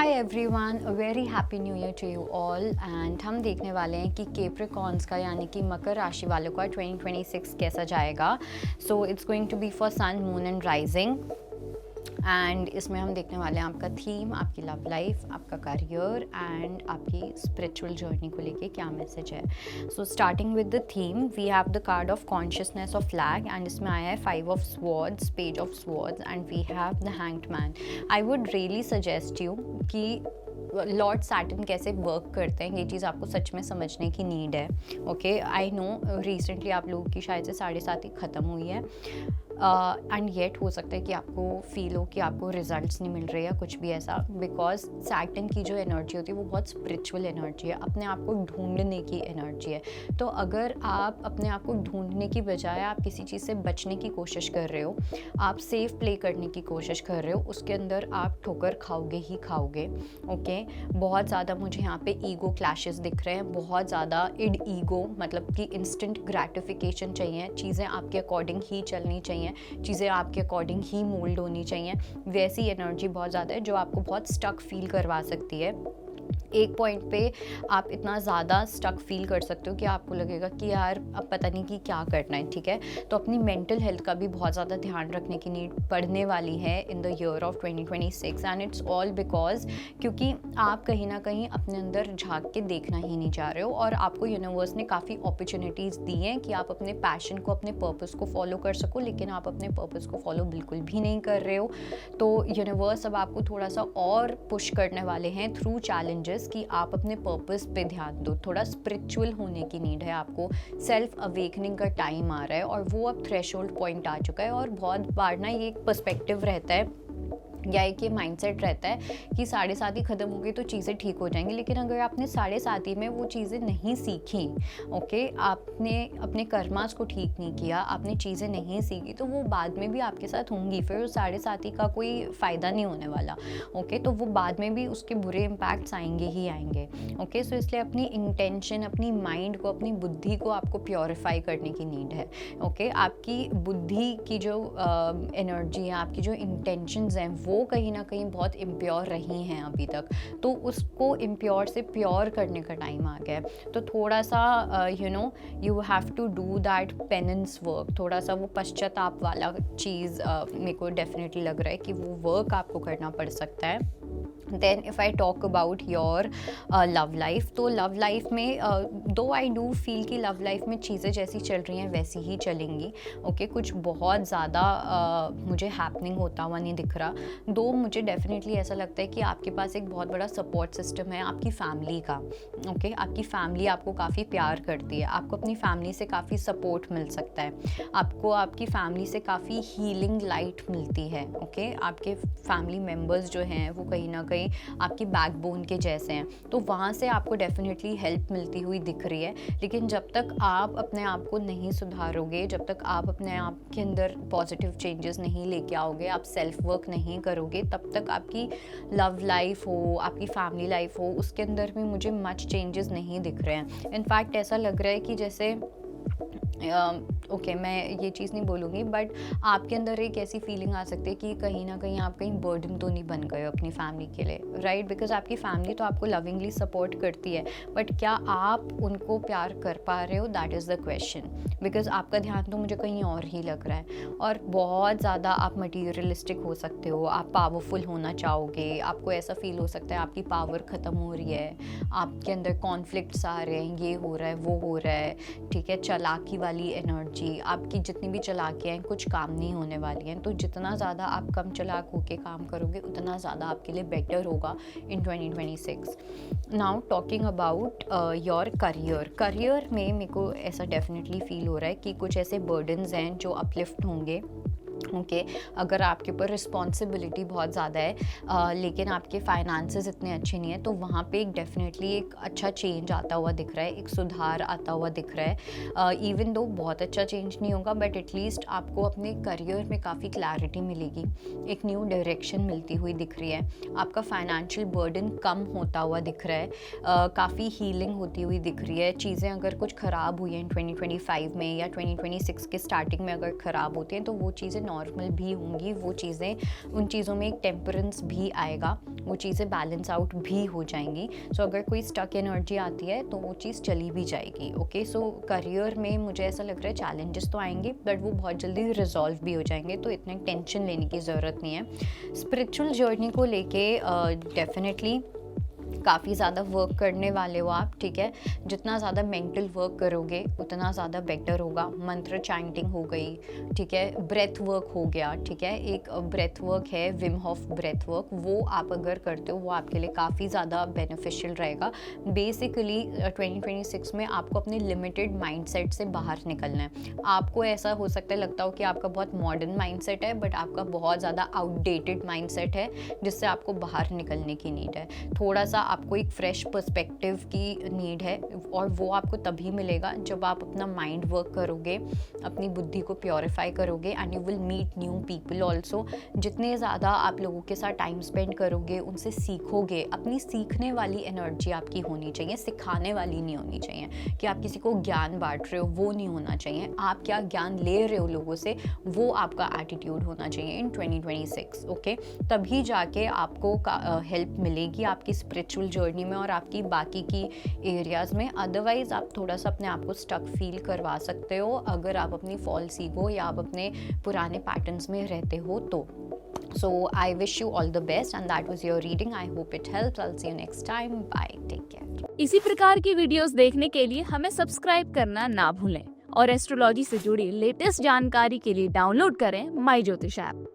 Hi everyone, a very happy new year to you all. And हम देखने वाले हैं कि कैप्रिकॉर्न्स का यानी कि मकर राशि वालों का 2026 कैसा जाएगा। So it's going to be for sun, moon and rising. And इसमें हम देखने वाले हैं आपका थीम, आपकी लव लाइफ, आपका करियर एंड आपकी स्पिरिचुअल जर्नी को लेके क्या मैसेज है। So starting with the theme, we have the card of consciousness of flag and इसमें आया है 5 of swords, page of swords and we have the hanged man. I would really suggest you कि Lord Saturn कैसे work करते हैं, ये चीज़ आपको सच में समझने की नीड है। ओके, आई नो रिसेंटली आप लोगों की शायद से 7:30 ही ख़त्म हुई है एंड येट हो सकता है कि आपको फील हो कि आपको रिजल्ट्स नहीं मिल रहे या कुछ भी ऐसा, बिकॉज सैटर्न की जो एनर्जी होती है वो बहुत स्पिरिचुअल एनर्जी है, अपने आप को ढूंढने की एनर्जी है। तो अगर आप अपने आप को ढूंढने की बजाय आप किसी चीज़ से बचने की कोशिश कर रहे हो, आप सेफ प्ले करने की कोशिश कर रहे हो, उसके अंदर आप ठोकर खाओगे ही खाओगे। ओके, बहुत ज़्यादा मुझे यहाँ पे ईगो क्लैशेस दिख रहे हैं, बहुत ज़्यादा इड ईगो, मतलब कि इंस्टेंट ग्रेटिफिकेशन चाहिए, चीज़ें आपके अकॉर्डिंग ही चलनी चाहिए, चीज़ें आपके अकॉर्डिंग ही मोल्ड होनी चाहिए। वैसी एनर्जी बहुत ज़्यादा है जो आपको बहुत स्टक फील करवा सकती है। एक पॉइंट पे आप इतना ज़्यादा स्टक फील कर सकते हो कि आपको लगेगा कि यार अब पता नहीं कि क्या करना है। ठीक है, तो अपनी मेंटल हेल्थ का भी बहुत ज़्यादा ध्यान रखने की नीड पड़ने वाली है in the year of 2026 and it's all because क्योंकि आप कहीं ना कहीं अपने अंदर झांक के देखना ही नहीं चाह रहे हो और आपको यूनिवर्स ने काफ़ी अपॉर्चुनिटीज़ दी हैं कि आप अपने पैशन को, अपने पर्पस को फॉलो कर सको, लेकिन आप अपने पर्पस को फॉलो बिल्कुल भी नहीं कर रहे हो। तो यूनिवर्स अब आपको थोड़ा सा और पुश करने वाले हैं थ्रू चैलेंजेस कि आप अपने पर्पस पे ध्यान दो। थोड़ा स्पिरिचुअल होने की नीड है आपको, सेल्फ अवेकनिंग का टाइम आ रहा है और वो अब थ्रेशोल्ड पॉइंट आ चुका है। और बहुत बार ना ये एक पर्सपेक्टिव रहता है या एक ये माइंडसेट रहता है कि 7:30 ही ख़त्म हो गई तो चीज़ें ठीक हो जाएंगी, लेकिन अगर आपने 7:30 में वो चीज़ें नहीं सीखी, ओके, आपने अपने कर्मास को ठीक नहीं किया, आपने चीज़ें नहीं सीखी, तो वो बाद में भी आपके साथ होंगी, फिर 7:30 का कोई फ़ायदा नहीं होने वाला। ओके, तो वो बाद में भी उसके बुरे इम्पैक्ट्स आएंगे ही आएंगे। ओके, सो इसलिए अपनी इंटेंशन, अपनी माइंड को, अपनी बुद्धि को आपको प्योरीफाई करने की नीड है। ओके, आपकी बुद्धि की जो एनर्जी है, आपकी जो इंटेंशंस हैं, वो कहीं ना कहीं बहुत इम्प्योर रही हैं अभी तक, तो उसको इम्प्योर से प्योर करने का टाइम आ गया है। तो थोड़ा सा you have to do that penance work, थोड़ा सा वो पश्चाताप वाला चीज़ मेरे को डेफिनेटली लग रहा है कि वो वर्क आपको करना पड़ सकता है। Then if I talk about your love life, तो लव लाइफ में दो आई डू फील कि लव लाइफ में चीज़ें जैसी चल रही हैं वैसी ही चलेंगी। ओके, कुछ बहुत ज़्यादा मुझे हैपनिंग होता हुआ नहीं दिख रहा। दो मुझे डेफिनेटली ऐसा लगता है कि आपके पास एक बहुत बड़ा सपोर्ट सिस्टम है आपकी फैमिली का। ओके, आपकी फैमिली आपको काफ़ी प्यार करती है, आपको अपनी फैमिली से काफ़ी सपोर्ट मिल सकता है, आपको आपकी फैमिली से काफ़ी हीलिंग लाइट मिलती है। ओके, आपके फैमिली मेम्बर्स जो हैं वो कहीं ना कहीं आपकी बैकबोन के जैसे हैं, तो वहाँ से आपको डेफिनेटली हेल्प मिलती हुई दिख रही है। लेकिन जब तक आप अपने आप को नहीं सुधारोगे, जब तक आप अपने आप के अंदर पॉजिटिव चेंजेस नहीं लेके आओगे, आप सेल्फ वर्क नहीं करोगे, तब तक आपकी लव लाइफ हो, आपकी फैमिली लाइफ हो, उसके अंदर भी मुझे मच चेंजेस नहीं दिख रहे हैं। इनफैक्ट ऐसा लग रहा है कि जैसे ओके, मैं ये चीज़ नहीं बोलूँगी, बट आपके अंदर एक ऐसी फीलिंग आ सकती है कि कहीं ना कहीं आप कहीं बर्डन तो नहीं बन गए अपनी फैमिली के लिए, राइट? बिकॉज आपकी फैमिली तो आपको लविंगली सपोर्ट करती है, बट क्या आप उनको प्यार कर पा रहे हो, that is the question. Because आपका ध्यान तो मुझे कहीं और ही लग रहा है और बहुत ज़्यादा आप मटीरियलिस्टिक हो सकते हो, आप पावरफुल होना चाहोगे, आपको ऐसा फील हो सकता है आपकी पावर ख़त्म हो रही है, आपके अंदर कॉन्फ्लिक्ट्स आ रहे हैं, ये हो रहा है, वो हो रहा है। ठीक है, चालाकी वाली एनर्जी, आपकी जितनी भी चालाकियाँ हैं कुछ काम नहीं होने वाली हैं। तो जितना ज़्यादा आप कम चालाक होके काम करोगे उतना ज़्यादा आपके लिए बेटर होगा इन 2026। Now talking about your career में मेरे को ऐसा डेफिनेटली फील हो रहा है कि कुछ ऐसे बर्डन्स हैं जो अपलिफ्ट होंगे। ओके, अगर आपके ऊपर रिस्पॉन्सिबिलिटी बहुत ज़्यादा है लेकिन आपके फाइनेंसेस इतने अच्छे नहीं हैं, तो वहाँ पे एक डेफिनेटली एक अच्छा चेंज आता हुआ दिख रहा है, एक सुधार आता हुआ दिख रहा है। इवन दो बहुत अच्छा चेंज नहीं होगा, बट एटलीस्ट आपको अपने करियर में काफ़ी क्लैरिटी मिलेगी, एक न्यू डायरेक्शन मिलती हुई दिख रही है, आपका फाइनेंशियल बर्डन कम होता हुआ दिख रहा है, काफ़ी हीलिंग होती हुई दिख रही है। चीज़ें अगर कुछ ख़राब हुई हैं 2025 में या 2026 के स्टार्टिंग में अगर ख़राब होती हैं तो वो चीज़ें नॉर्मल भी होंगी, वो चीज़ें, उन चीज़ों में एक टेम्परेंस भी आएगा, वो चीज़ें बैलेंस आउट भी हो जाएंगी। सो अगर कोई स्टक एनर्जी आती है तो वो चीज़ चली भी जाएगी। ओके, सो करियर में मुझे ऐसा लग रहा है चैलेंजेस तो आएंगे बट वो बहुत जल्दी रिजॉल्व भी हो जाएंगे, तो इतने टेंशन लेने की ज़रूरत नहीं है। स्पिरिचुअल जर्नी को लेके डेफिनेटली काफ़ी ज़्यादा वर्क करने वाले हो आप, ठीक है। जितना ज़्यादा मेंटल वर्क करोगे उतना ज़्यादा बेटर होगा। मंत्र चैंटिंग हो गई, ठीक है, ब्रेथ वर्क हो गया, ठीक है। एक ब्रेथ वर्क है विम हॉफ ब्रेथ वर्क, वो आप अगर करते हो वो आपके लिए काफ़ी ज़्यादा बेनिफिशियल रहेगा। बेसिकली 2026 में आपको अपने लिमिटेड माइंडसेट से बाहर निकलना है। आपको ऐसा हो सकता है, लगता हो कि आपका बहुत मॉडर्न माइंडसेट है बट आपका बहुत ज़्यादा आउटडेटेड माइंडसेट है, जिससे आपको बाहर निकलने की नीड है। थोड़ा सा आपको एक फ्रेश पर्सपेक्टिव की नीड है, और वो आपको तभी मिलेगा जब आप अपना माइंड वर्क करोगे, अपनी बुद्धि को प्योरीफाई करोगे, and you will meet new people also. जितने ज़्यादा आप लोगों के साथ टाइम स्पेंड करोगे, उनसे सीखोगे। अपनी सीखने वाली एनर्जी आपकी होनी चाहिए, सिखाने वाली नहीं होनी चाहिए कि आप किसी को ज्ञान बांट रहे हो, वो नहीं होना चाहिए। आप क्या ज्ञान ले रहे हो लोगों से, वो आपका एटीट्यूड होना चाहिए इन 2026। ओके, तभी जाके आपको हेल्प मिलेगी आपकी स्पिरिचुअल जर्नी में और आपकी बाकी की एरियाज़ में। अदरवाइज आप थोड़ा सा अपने आप को स्टक फील करवा सकते हो अगर आप अपनी फॉल्स ईगो या आप अपने पुराने पैटर्न्स में रहते हो तो। So I wish you all the best and that was your reading. I hope it helps. I'll see you next time. Bye. Take care. इसी प्रकार की वीडियोस देखने के लिए हमें सब्सक्राइब करना ना भूलें और एस्ट्रोलॉजी से जुड़ी लेटेस्ट जानकारी के लिए डाउनलोड करें माई ज्योतिष ऐप।